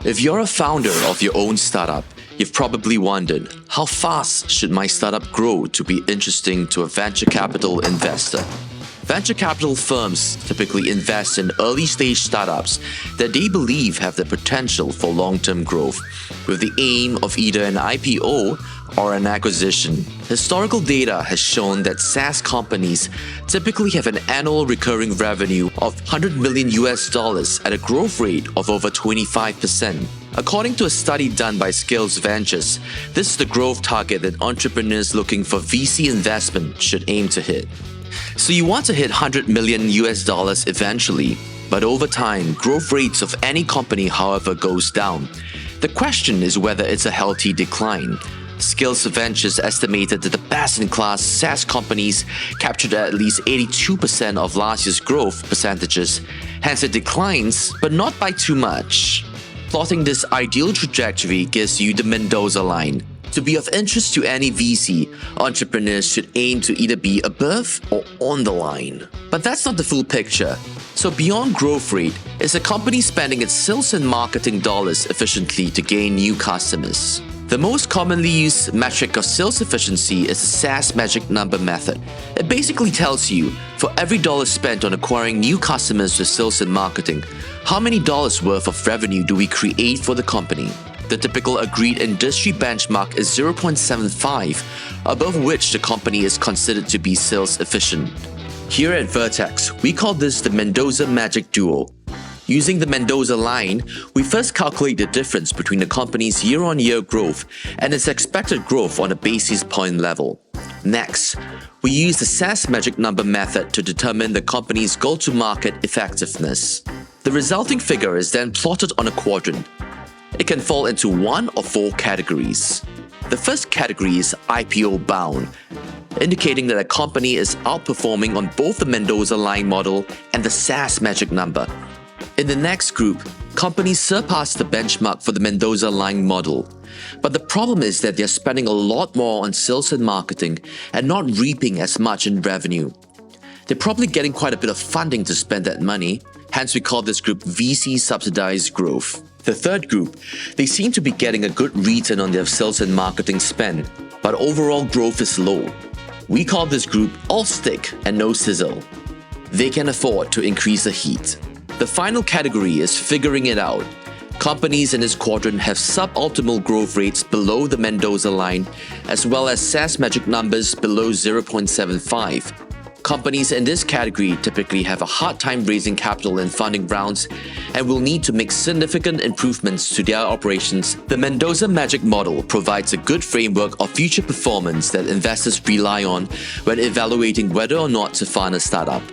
If you're a founder of your own startup, you've probably wondered, how fast should my startup grow to be interesting to a venture capital investor? Venture capital firms typically invest in early-stage startups that they believe have the potential for long-term growth, with the aim of either an IPO or an acquisition. Historical data has shown that SaaS companies typically have an annual recurring revenue of $100 million at a growth rate of over 25%. According to a study done by SUBSIDIZED Ventures, this is the growth target that entrepreneurs looking for VC investment should aim to hit. So you want to hit $100 million eventually, but over time, growth rates of any company, however, goes down. The question is whether it's a healthy decline. SUBSIDIZED Ventures estimated that the best-in-class SaaS companies captured at least 82% of last year's growth percentages, hence it declines, but not by too much. Plotting this ideal trajectory gives you the Mendoza line. To be of interest to any VC, entrepreneurs should aim to either be above or on the line. But that's not the full picture. So beyond growth rate, is a company spending its sales and marketing dollars efficiently to gain new customers? The most commonly used metric of sales efficiency is the SaaS magic number method. It basically tells you, for every dollar spent on acquiring new customers with sales and marketing, how many dollars worth of revenue do we create for the company? The typical agreed industry benchmark is 0.75, above which the company is considered to be sales efficient. Here at Vertex, we call this the Mendoza Magic Duo. Using the Mendoza line, we first calculate the difference between the company's year-on-year growth and its expected growth on a basis point level. Next, we use the SaaS magic number method to determine the company's go-to-market effectiveness. The resulting figure is then plotted on a quadrant. It can fall into one of four categories. The first category is IPO bound, indicating that a company is outperforming on both the Mendoza line model and the SaaS magic number. In the next group, companies surpass the benchmark for the Mendoza line model. But the problem is that they're spending a lot more on sales and marketing and not reaping as much in revenue. They're probably getting quite a bit of funding to spend that money, hence we call this group VC subsidized growth. The third group, they seem to be getting a good return on their sales and marketing spend, but overall growth is low. We call this group all stick and no sizzle. They can afford to increase the heat. The final category is figuring it out. Companies in this quadrant have suboptimal growth rates below the Mendoza line, as well as SaaS magic numbers below 0.75. Companies in this category typically have a hard time raising capital in funding rounds and will need to make significant improvements to their operations. The Mendoza Magic Model provides a good framework of future performance that investors rely on when evaluating whether or not to fund a startup.